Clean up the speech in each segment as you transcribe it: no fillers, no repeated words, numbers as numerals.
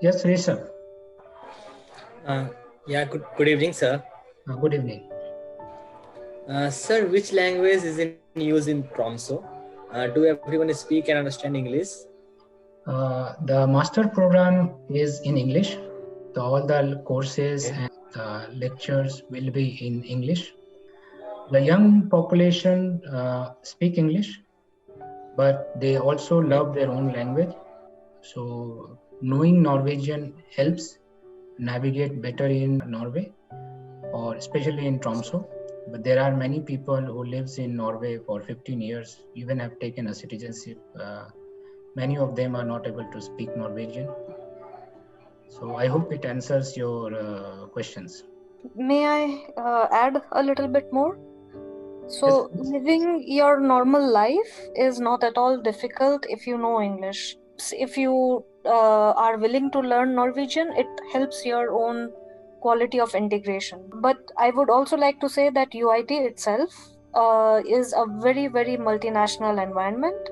Yes, Rishabh. Uh, good evening, sir. Good evening. Sir, which language is in use in Tromso? Do everyone speak and understand English? The master program is in English. So all the courses Okay. and the lectures will be in English. The young population speak English, but they also love their own language. So knowing Norwegian helps navigate better in Norway, or especially in Tromso. But there are many people who lives in Norway for 15 years, even have taken a citizenship. Many of them are not able to speak Norwegian. So I hope it answers your questions. May I add a little bit more? Yes, So, please. living your normal life is not at all difficult if you know English. If you are willing to learn Norwegian, it helps your own quality of integration. But I would also like to say that UIT itself is a very, very multinational environment.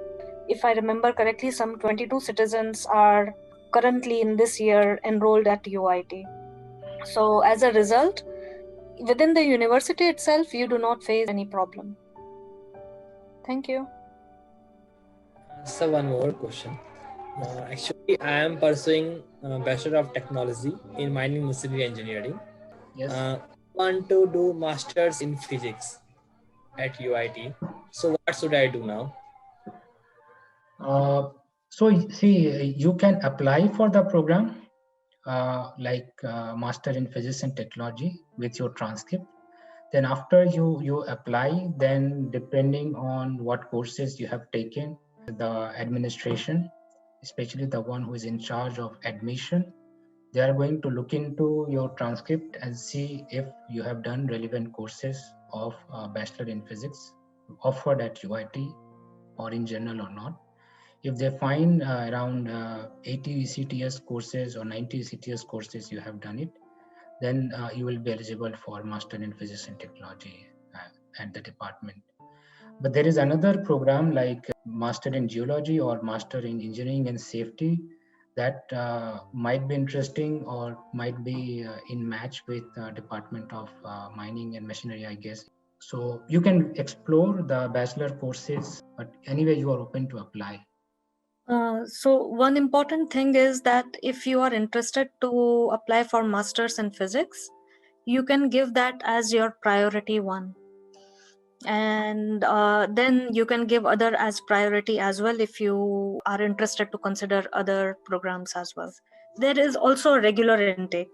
If I remember correctly, some 22 citizens are currently in this year enrolled at UIT. So, as a result, within the university itself, you do not face any problem. Thank you. So one more question. Actually, I am pursuing Bachelor of Technology in Mining Machinery Engineering. Yes. Want to do Masters in Physics at UIT. So what should I do now? So see, you can apply for the program like Master in Physics and Technology with your transcript. Then after you apply, then depending on what courses you have taken, the administration, especially the one who is in charge of admission, they are going to look into your transcript and see if you have done relevant courses of Bachelor in Physics offered at UIT or in general or not. If they find around 80 ECTS courses or 90 ECTS courses you have done it, then you will be eligible for Master in Physics and Technology at the department. But there is another program like Master in Geology or Master in Engineering and Safety that might be interesting or might be in match with Department of Mining and Machinery, I guess. So you can explore the bachelor courses, but anyway, you are open to apply. So one important thing is that if you are interested to apply for masters in physics, you can give that as your priority one, and then you can give other as priority as well if you are interested to consider other programs as well. There is also a regular intake,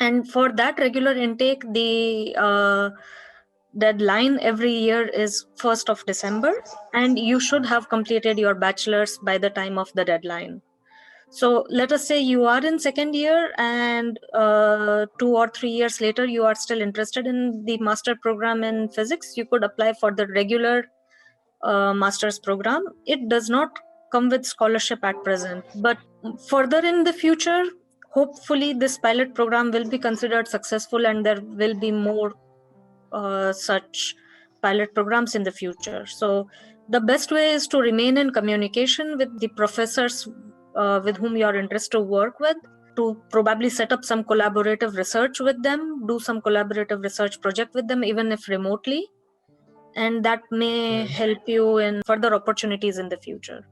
and for that regular intake, the deadline every year is 1st of December, and you should have completed your bachelor's by the time of the deadline. So let us say you are in second year, and 2 or 3 years later you are still interested in the master program in physics. You could apply for the regular master's program. It does not come with scholarship at present, but further in the future, hopefully this pilot program will be considered successful and there will be more such pilot programs in the future. So the best way is to remain in communication with the professors with whom you are interested to work with, to probably set up some collaborative research with them, do some collaborative research project with them, even if remotely, and that may help you in further opportunities in the future.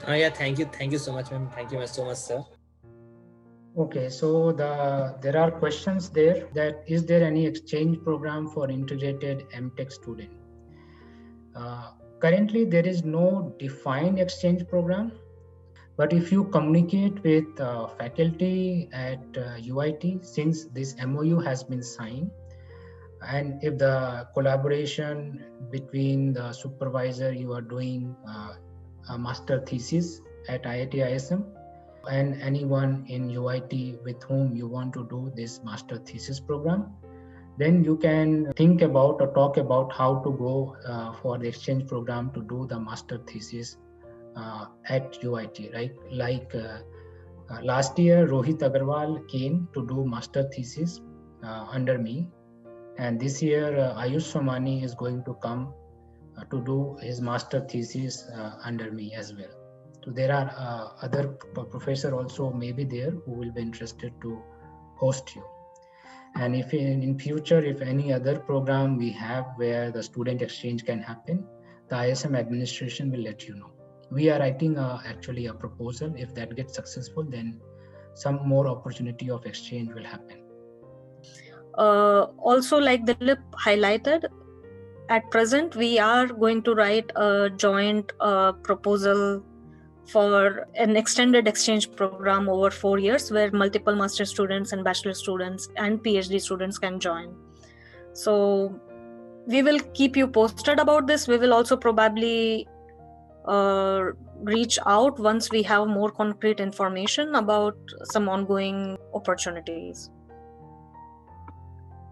Yeah, thank you so much, ma'am. Thank you so much, sir. Okay, so there are questions there that is there any exchange program for integrated MTech student? Currently, there is no defined exchange program, but if you communicate with faculty at UIT, since this MOU has been signed, and if the collaboration between the supervisor you are doing a master thesis at IIT ISM and anyone in UIT with whom you want to do this master thesis program, then you can think about or talk about how to go for the exchange program to do the master thesis at UIT, right? Like last year, Rohit Agarwal came to do master thesis under me, and this year Ayush Somani is going to come to do his master thesis under me as well. So there are other professors also maybe there who will be interested to host you. And if in future, if any other program we have where the student exchange can happen, the ISM administration will let you know. We are writing actually a proposal. If that gets successful, then some more opportunity of exchange will happen. Also, like Dilip highlighted, at present we are going to write a joint proposal for an extended exchange program over 4 years where multiple master students and bachelor students and PhD students can join. So we will keep you posted about this. We will also probably reach out once we have more concrete information about some ongoing opportunities.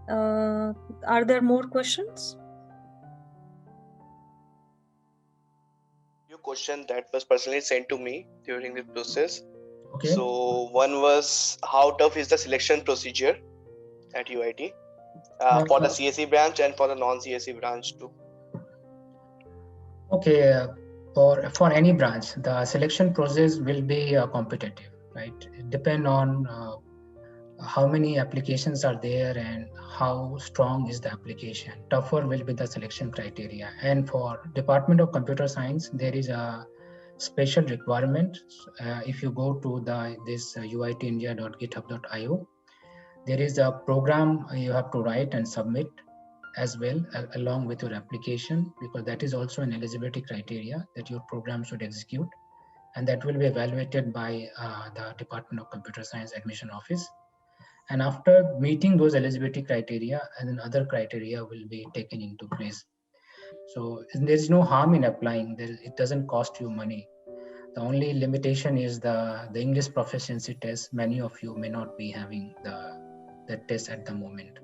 Are there more questions? Few question that was personally sent to me during the process. Okay. So one was, how tough is the selection procedure at UIT for the CSE branch and for the non-CSE branch too? Okay, for any branch, the selection process will be competitive, right? It depends on how many applications are there and how strong is the application. Tougher will be the selection criteria. And for Department of Computer Science, there is a special requirement. If you go to this uitindia.github.io, there is a program you have to write and submit as well along with your application, because that is also an eligibility criteria that your program should execute, and that will be evaluated by the Department of Computer Science admission office. And after meeting those eligibility criteria, and then other criteria will be taken into place. So there is no harm in applying. It doesn't cost you money. The only limitation is the English proficiency test. Many of you may not be having the test at the moment.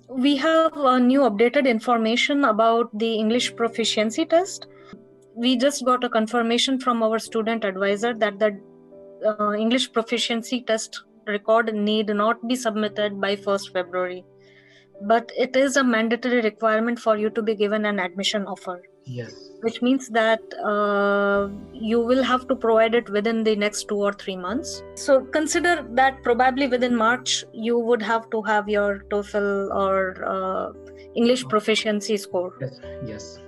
We have new updated information about the English proficiency test. We just got a confirmation from our student advisor that the English proficiency test record need not be submitted by 1st February. But it is a mandatory requirement for you to be given an admission offer. Yes. Which means that you will have to provide it within the next 2 or 3 months. So consider that probably within March, you would have to have your TOEFL or English proficiency score. Yes.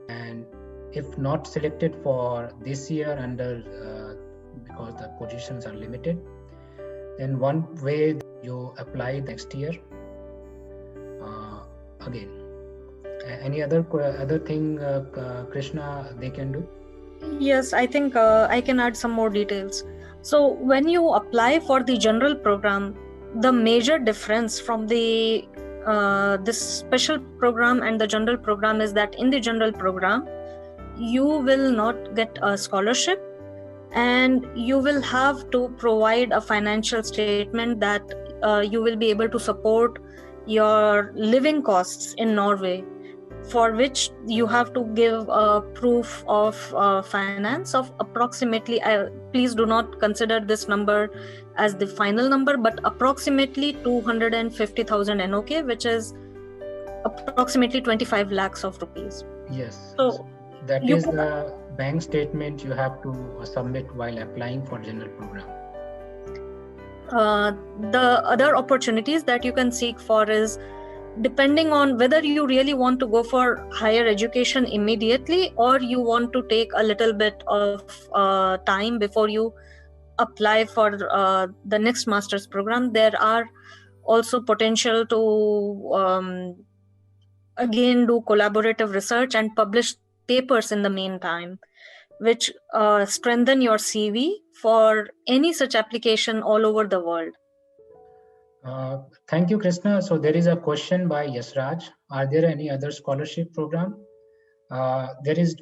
And if not selected for this year because the positions are limited, then one way you apply next year again. Any other thing, Krishna, they can do? Yes, I think I can add some more details. So when you apply for the general program, the major difference from the this special program and the general program is that in the general program, you will not get a scholarship, and you will have to provide a financial statement that you will be able to support your living costs in Norway, for which you have to give a proof of finance of approximately, please do not consider this number as the final number, but approximately 250,000 NOK, which is approximately 25 lakhs of rupees. Yes. So that is the bank statement you have to submit while applying for general program. The other opportunities that you can seek for is, depending on whether you really want to go for higher education immediately or you want to take a little bit of time before you apply for the next master's program, there are also potential to again do collaborative research and publish papers in the meantime, which strengthen your CV for any such application all over the world. Thank you, Krishna. So there is a question by Yasraj. Are there any other scholarship program? There is,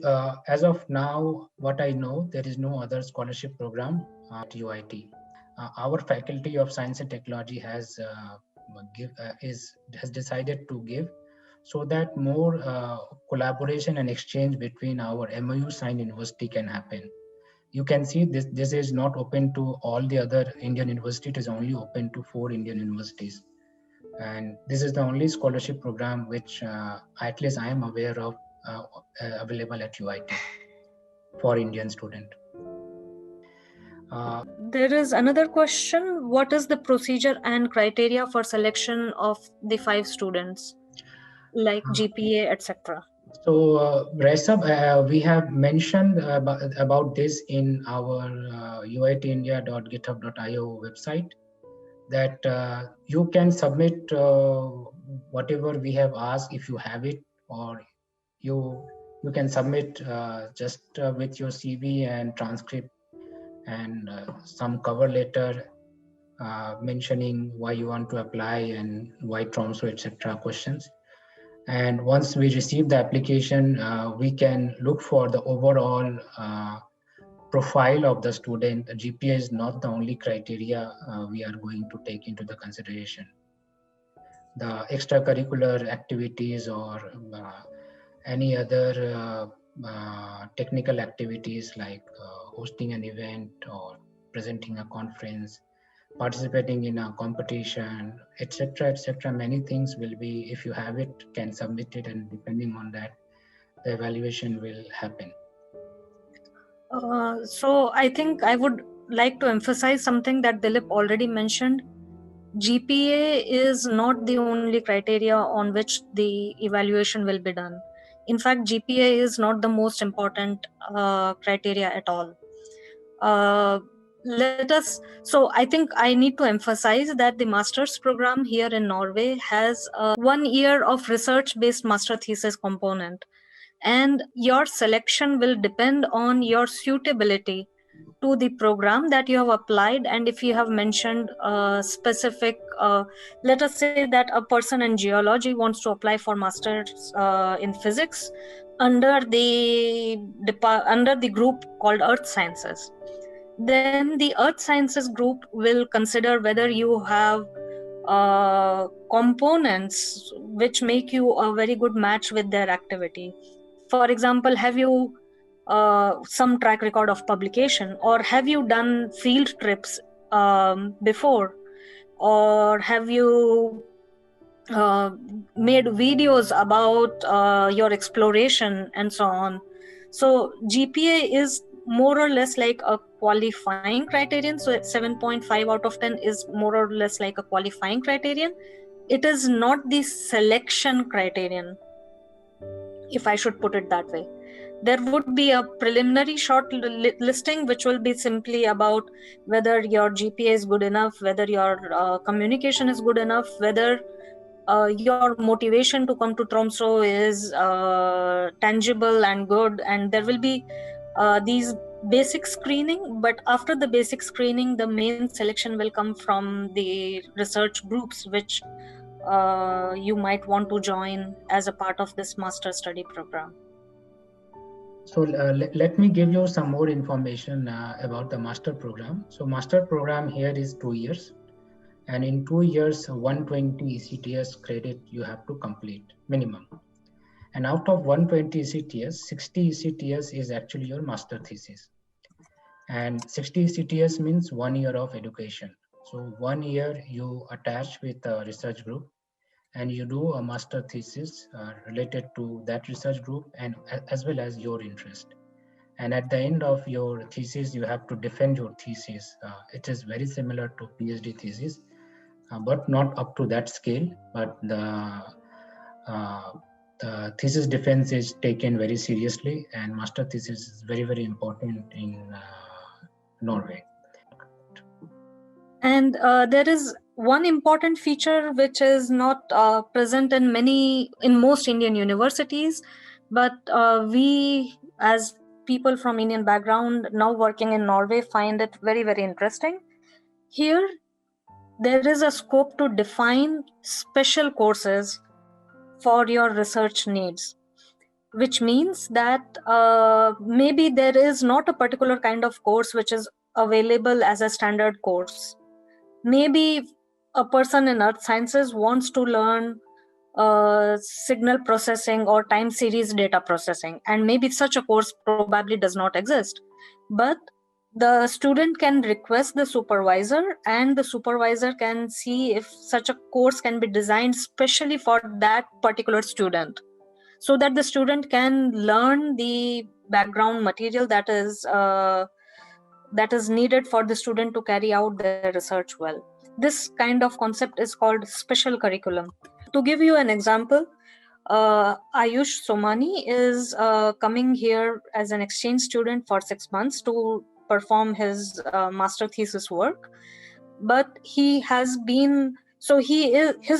as of now, what I know, there is no other scholarship program at UIT. Our Faculty of Science and Technology has decided to give, so that more collaboration and exchange between our MOU signed university can happen. You can see this is not open to all the other Indian universities. It is only open to 4 Indian universities. And this is the only scholarship program which at least I am aware of available at UIT for Indian student. There is another question. What is the procedure and criteria for selection of the 5 students, like GPA, etc.? So, Raisab, we have mentioned about this in our uitindia.github.io website, that you can submit whatever we have asked if you have it, or you can submit just with your CV and transcript and some cover letter mentioning why you want to apply and why Tromso, etc. questions. And once we receive the application, we can look for the overall profile of the student. The GPA is not the only criteria we are going to take into the consideration. The extracurricular activities or any other technical activities like hosting an event or presenting a conference, participating in a competition, etc., many things will be, if you have it, can submit it, and depending on that, the evaluation will happen. So I think I would like to emphasize something that Dilip already mentioned. GPA is not the only criteria on which the evaluation will be done. In fact, GPA is not the most important criteria at all. So I think I need to emphasize that the master's program here in Norway has 1 year of research-based master thesis component, and your selection will depend on your suitability to the program that you have applied. And if you have mentioned specific, let us say that a person in geology wants to apply for masters in physics under the group called earth sciences, then the earth sciences group will consider whether you have components which make you a very good match with their activity. For example, have you some track record of publication, or have you done field trips before, or have you made videos about your exploration and so on. So GPA is more or less like a qualifying criterion. So 7.5 out of 10 is more or less like a qualifying criterion. It is not the selection criterion, if I should put it that way. There would be a preliminary short listing, which will be simply about whether your GPA is good enough, whether your communication is good enough, whether your motivation to come to Tromso is tangible and good. And there will be these basic screening, but after the basic screening, the main selection will come from the research groups, which you might want to join as a part of this master study program. So let me give you some more information about the master program. So master program here is 2 years. And in 2 years, 120 ECTS credit you have to complete minimum. And out of 120 ECTS, 60 ECTS is actually your master thesis. And 60 ECTS means 1 year of education. So 1 year you attach with a research group and you do a master thesis related to that research group and as well as your interest. And at the end of your thesis, you have to defend your thesis. It is very similar to PhD thesis, but not up to that scale. But the thesis defense is taken very seriously, and master thesis is very, very important in Norway. And there is one important feature which is not present in most Indian universities, but we as people from Indian background now working in Norway find it very, very interesting. Here, there is a scope to define special courses for your research needs, which means that maybe there is not a particular kind of course which is available as a standard course. Maybe a person in earth sciences wants to learn signal processing or time series data processing, and maybe such a course probably does not exist. But the student can request the supervisor, and the supervisor can see if such a course can be designed specially for that particular student. so that the student can learn the background material that is needed for the student to carry out their research well. This kind of concept is called special curriculum. To give you an example, Ayush Somani is coming here as an exchange student for 6 months to perform his master thesis work. But his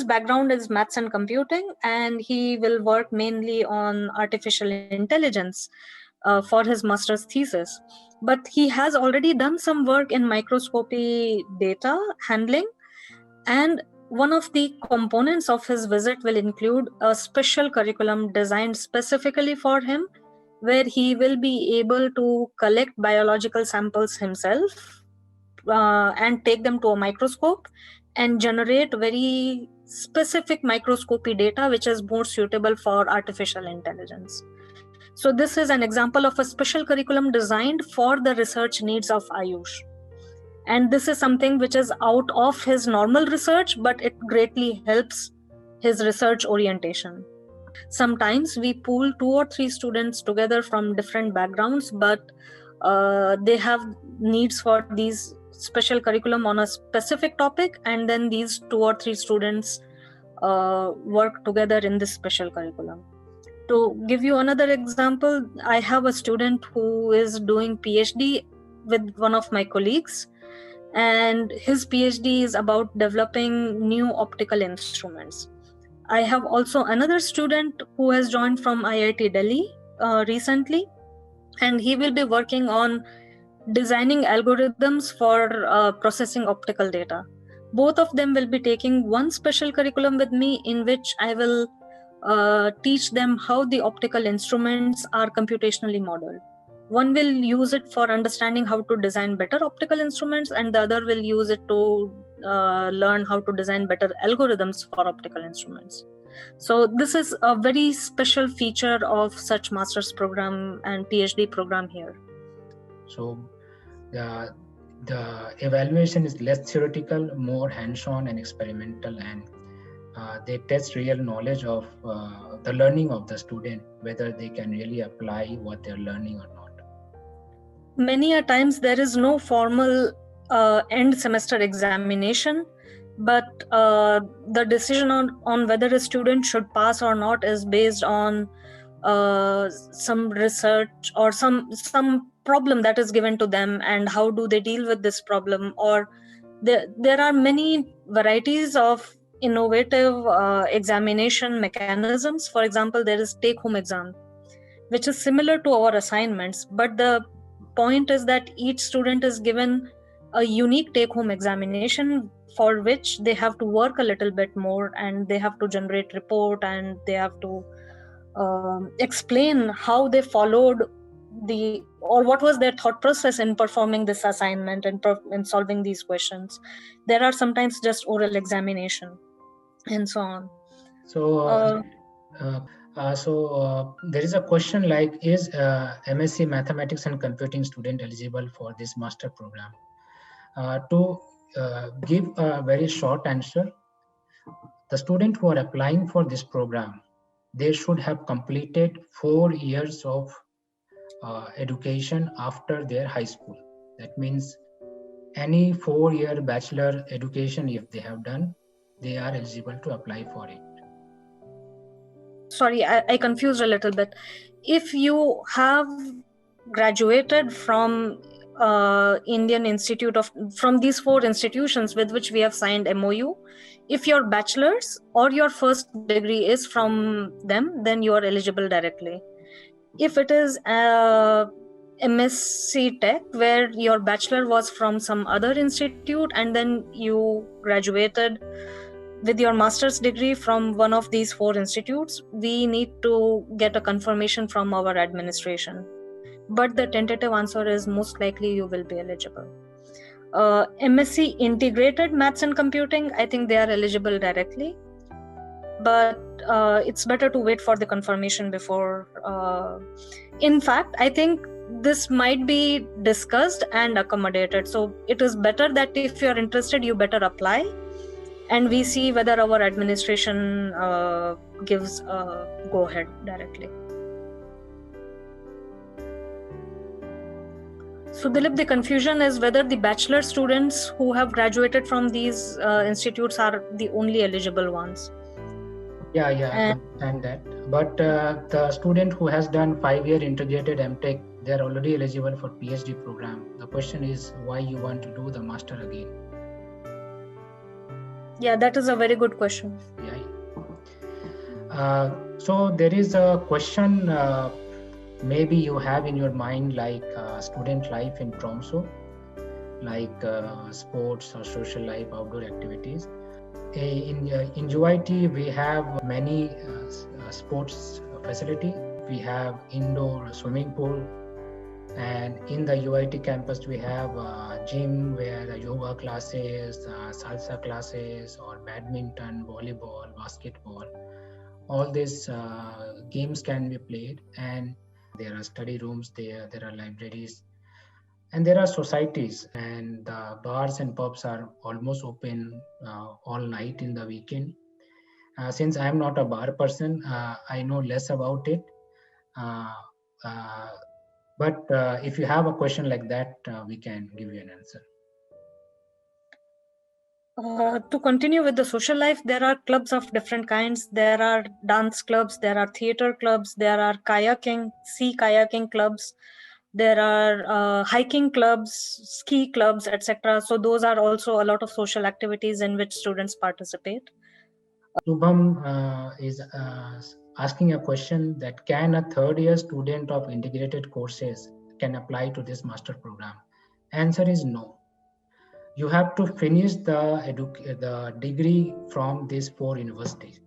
background is maths and computing, and he will work mainly on artificial intelligence for his master's thesis. But he has already done some work in microscopy data handling, and one of the components of his visit will include a special curriculum designed specifically for him, where he will be able to collect biological samples himself and take them to a microscope and generate very specific microscopy data which is more suitable for artificial intelligence. So this is an example of a special curriculum designed for the research needs of Ayush. And this is something which is out of his normal research, but it greatly helps his research orientation. Sometimes we pool 2 or 3 students together from different backgrounds, but they have needs for these special curriculum on a specific topic, and then these 2 or 3 students work together in this special curriculum. To give you another example, I have a student who is doing PhD with one of my colleagues, and his PhD is about developing new optical instruments. I have also another student who has joined from IIT Delhi recently, and he will be working on designing algorithms for processing optical data. Both of them will be taking one special curriculum with me, in which I will teach them how the optical instruments are computationally modeled. One will use it for understanding how to design better optical instruments, and the other will use it to learn how to design better algorithms for optical instruments. So this is a very special feature of such master's program and PhD program here. So the evaluation is less theoretical, more hands-on and experimental, and they test real knowledge of the learning of the student, whether they can really apply what they're learning or not. Many a times there is no formal end semester examination, but the decision on whether a student should pass or not is based on some research or some problem that is given to them, and how do they deal with this problem. Or there are many varieties of innovative examination mechanisms. For example, there is take-home exam, which is similar to our assignments, but the point is that each student is given a unique take-home examination for which they have to work a little bit more, and they have to generate report, and they have to explain how they followed or what was their thought process in performing this assignment and in solving these questions. There are sometimes just oral examination and so on. So there is a question like, is MSc Mathematics and Computing student eligible for this master program? To give a very short answer, the students who are applying for this program, they should have completed 4 years of education after their high school. That means any 4-year bachelor education, if they have done, they are eligible to apply for it. Sorry, I confused a little bit. If you have graduated from Indian Institute from these 4 institutions with which we have signed MOU, if your bachelor's or your first degree is from them, then you are eligible directly. If it is MSc Tech, where your bachelor was from some other institute and then you graduated with your master's degree from one of these 4 institutes, we need to get a confirmation from our administration. But the tentative answer is most likely you will be eligible. MSc Integrated Maths and Computing, I think they are eligible directly. But it's better to wait for the confirmation before. In fact, I think this might be discussed and accommodated. So it is better that if you're interested, you better apply. and we see whether our administration gives a go ahead directly. So Dilip, the confusion is whether the bachelor students who have graduated from these institutes are the only eligible ones. Yeah, I understand that. But the student who has done 5-year integrated MTech, they're already eligible for PhD program. The question is why you want to do the master again? Yeah, that is a very good question. Yeah. So there is a question maybe you have in your mind, like student life in Tromso, like sports or social life, outdoor activities. In UIT, we have many sports facility. We have indoor swimming pool, and in the UIT campus, we have a gym where the yoga classes, salsa classes, or badminton, volleyball, basketball. All these games can be played, and there are study rooms there are libraries, and there are societies, and the bars and pubs are almost open all night in the weekend. Since I am not a bar person, I know less about it. But if you have a question like that, we can give you an answer. To continue with the social life, there are clubs of different kinds. There are dance clubs, there are theater clubs, there are sea kayaking clubs, there are hiking clubs, ski clubs, etc. So those are also a lot of social activities in which students participate. Shubham is asking a question that can a third year student of integrated courses can apply to this master program? Answer is no. You have to finish the degree from these 4 universities.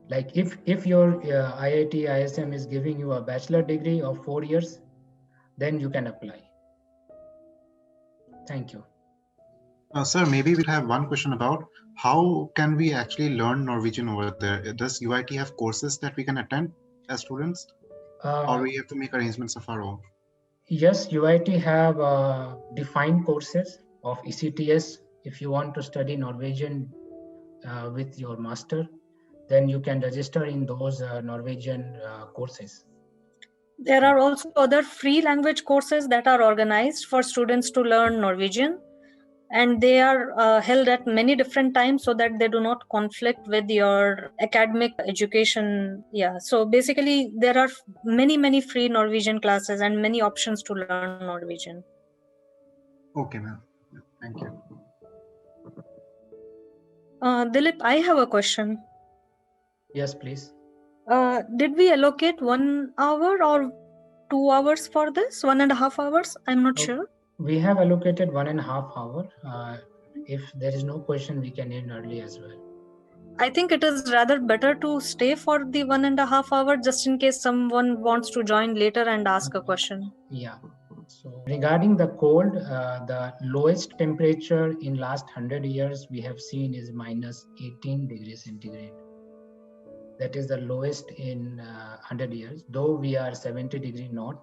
Like if your IIT ISM is giving you a bachelor degree of 4 years, then you can apply. Thank you. Sir, maybe we'll have one question about how can we actually learn Norwegian over there? Does UIT have courses that we can attend as students, or we have to make arrangements of our own? Yes, UIT have defined courses of ECTS. If you want to study Norwegian with your master, then you can register in those Norwegian courses. There are also other free language courses that are organized for students to learn Norwegian, and they are held at many different times so that they do not conflict with your academic education. Yeah, so basically there are many free Norwegian classes and many options to learn Norwegian. Okay, ma'am. Thank you. Dilip, I have a question. Yes, please. Did we allocate 1 hour or 2 hours for this? 1.5 hours? I'm not sure. We have allocated 1.5 hour. If there is no question, we can end early as well. I think it is rather better to stay for the 1.5 hour just in case someone wants to join later and ask a question. Yeah. So regarding the cold, the lowest temperature in last 100 years we have seen is minus 18 degrees centigrade. That is the lowest in 100 years, though we are 70 degree north.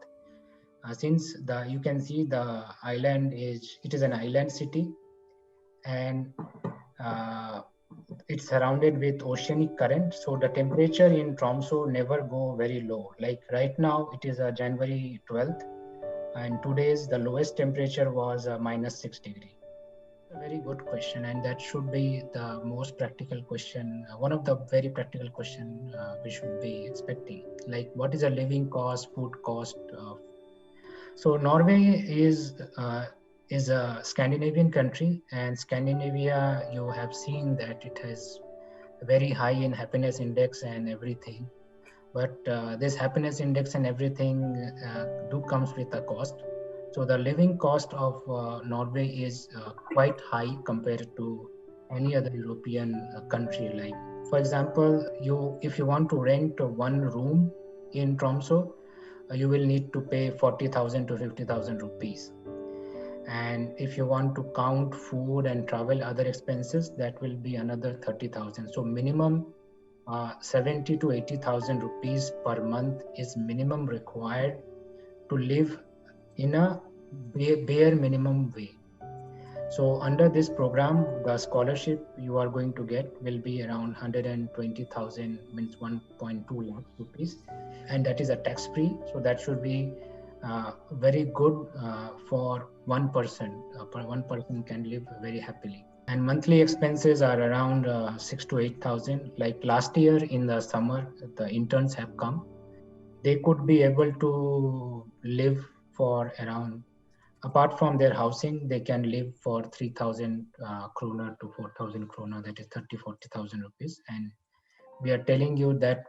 Since you can see the island it is an island city, and it's surrounded with oceanic current. So the temperature in Tromso never go very low. Like right now, it is January 12th, and today's the lowest temperature was minus 6 degree. A very good question, and that should be the most practical question. One of the very practical question we should be expecting, like what is a living cost, food cost. So Norway is a Scandinavian country, and Scandinavia, you have seen that it has very high in happiness index and everything. But this happiness index and everything do comes with a cost. So the living cost of Norway is quite high compared to any other European country. Like, for example, if you want to rent one room in Tromso, you will need to pay 40,000 to 50,000 rupees. And if you want to count food and travel other expenses, that will be another 30,000. So minimum 70 to 80,000 rupees per month is minimum required to live in a bare minimum way. So under this program, the scholarship you are going to get will be around 120,000, means 1.2 lakh rupees, and that is a tax-free. So that should be very good for one person. One person can live very happily. And monthly expenses are around 6 to 8,000. Like last year in the summer, the interns have come. They could be able to live for around, apart from their housing, they can live for 3,000 kroner to 4,000 kroner, that is 40,000 rupees. And we are telling you that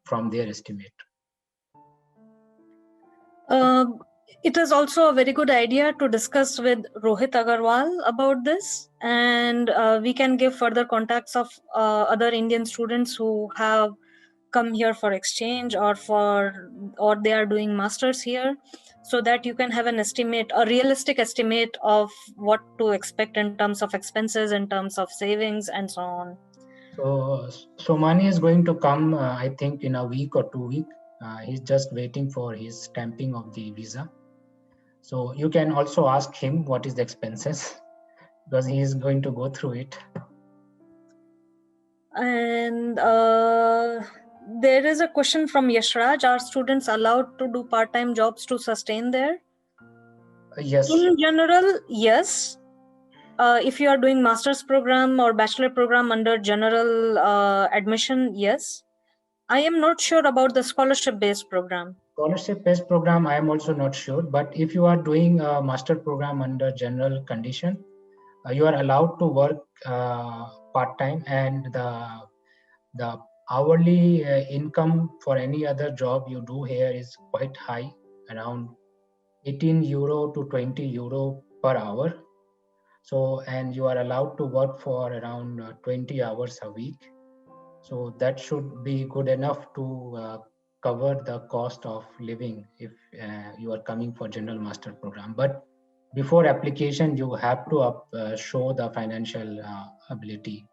from their estimate. It is also a very good idea to discuss with Rohit Agarwal about this, and we can give further contacts of other Indian students who have come here for exchange or they are doing masters here, so that you can have a realistic estimate of what to expect in terms of expenses, in terms of savings, and so on. So Somani is going to come, I think, in a week or 2 weeks. He's just waiting for his stamping of the visa. So you can also ask him what is the expenses, because he is going to go through it. And there is a question from Yashraj: are students allowed to do part-time jobs to sustain there? Yes. In general, yes. If you are doing master's program or bachelor program under general admission, yes. I am not sure about the scholarship-based program. Scholarship-based program, I am also not sure. But if you are doing a master program under general condition, you are allowed to work part-time, and the hourly income for any other job you do here is quite high, around 18 euro to 20 euro per hour. So, and you are allowed to work for around 20 hours a week. So that should be good enough to cover the cost of living if you are coming for general master program. But before application, you have to show the financial ability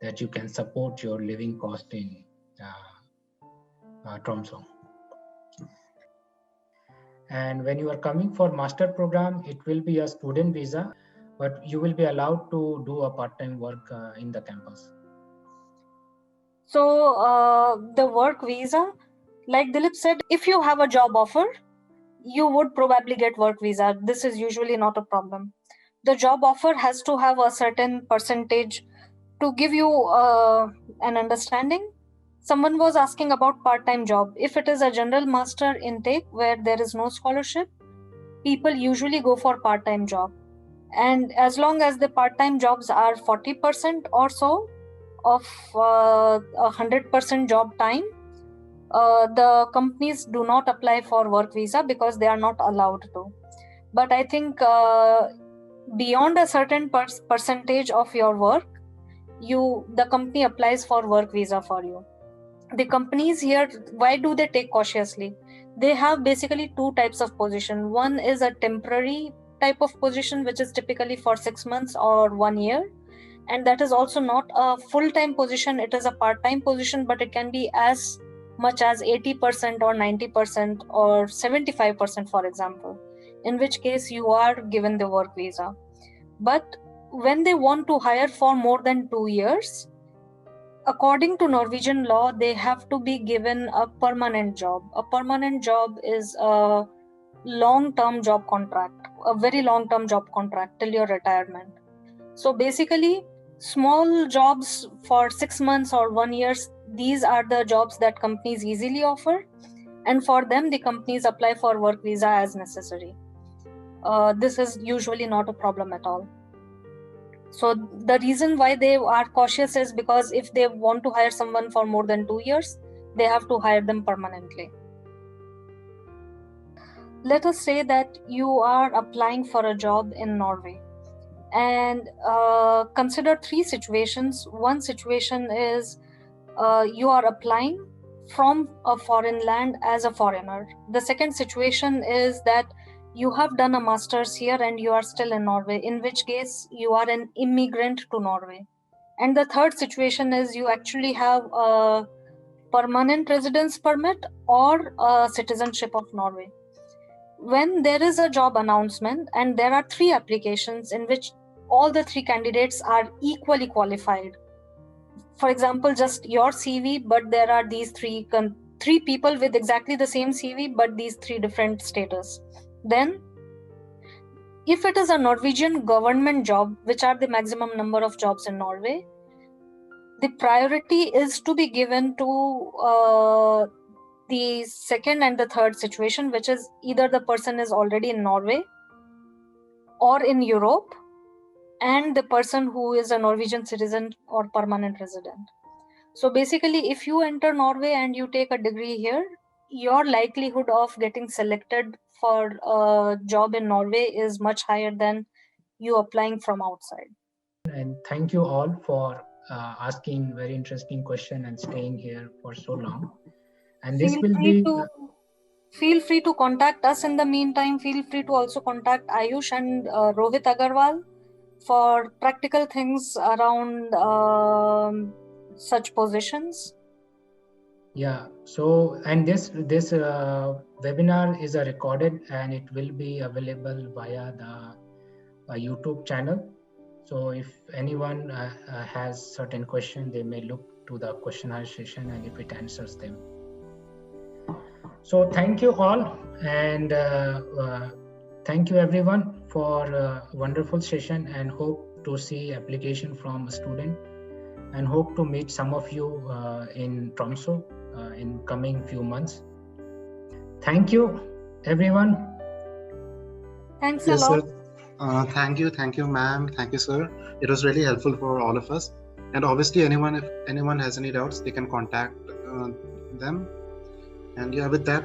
that you can support your living cost in Tromsø. And when you are coming for master program, it will be a student visa, but you will be allowed to do a part-time work in the campus. So the work visa, like Dilip said, if you have a job offer, you would probably get work visa. This is usually not a problem. The job offer has to have a certain percentage to give you an understanding. Someone was asking about part-time job. If it is a general master intake where there is no scholarship, people usually go for part-time job. And as long as the part-time jobs are 40% or so of 100% job time, the companies do not apply for work visa because they are not allowed to. But I think beyond a certain percentage of your work, the company applies for work visa for you. The companies here, why do they take cautiously? They have basically two types of position. One is a temporary type of position, which is typically for 6 months or 1 year. And that is also not a full-time position. It is a part-time position, but it can be as much as 80% or 90% or 75%, for example, in which case you are given the work visa. But when they want to hire for more than 2 years, according to Norwegian law, they have to be given a permanent job. A permanent job is a long-term job contract, a very long-term job contract till your retirement. So basically, small jobs for 6 months or 1 year, these are the jobs that companies easily offer. And for them, the companies apply for work visa as necessary. This is usually not a problem at all. So the reason why they are cautious is because if they want to hire someone for more than 2 years, they have to hire them permanently. Let us say that you are applying for a job in Norway, and consider 3 situations. One situation is you are applying from a foreign land as a foreigner. The second situation is that you have done a master's here and you are still in Norway, in which case you are an immigrant to Norway. And the third situation is you actually have a permanent residence permit or a citizenship of Norway. when there is a job announcement and there are 3 applications in which all the 3 candidates are equally qualified, for example, just your CV, but there are these 3 people with exactly the same CV, but these 3 different status, then if it is a Norwegian government job, which are the maximum number of jobs in Norway, the priority is to be given to the second and the third situation, which is either the person is already in Norway or in Europe, and the person who is a Norwegian citizen or permanent resident. So basically, if you enter Norway and you take a degree here, your likelihood of getting selected for a job in Norway is much higher than you applying from outside. And thank you all for asking very interesting question and staying here for so long. And this feel free to contact us in the meantime. Feel free to also contact Ayush and Rohit Agarwal for practical things around such positions. Yeah, so and this webinar is recorded and it will be available via the YouTube channel. So if anyone has certain question, they may look to the questionnaire session and if it answers them. So thank you all, and thank you everyone for a wonderful session, and hope to see application from a student, and hope to meet some of you in Tromsø in coming few months. Thank you everyone. Thanks a lot. Thank you ma'am, thank you sir. It was really helpful for all of us, and obviously if anyone has any doubts, they can contact them. And yeah, with that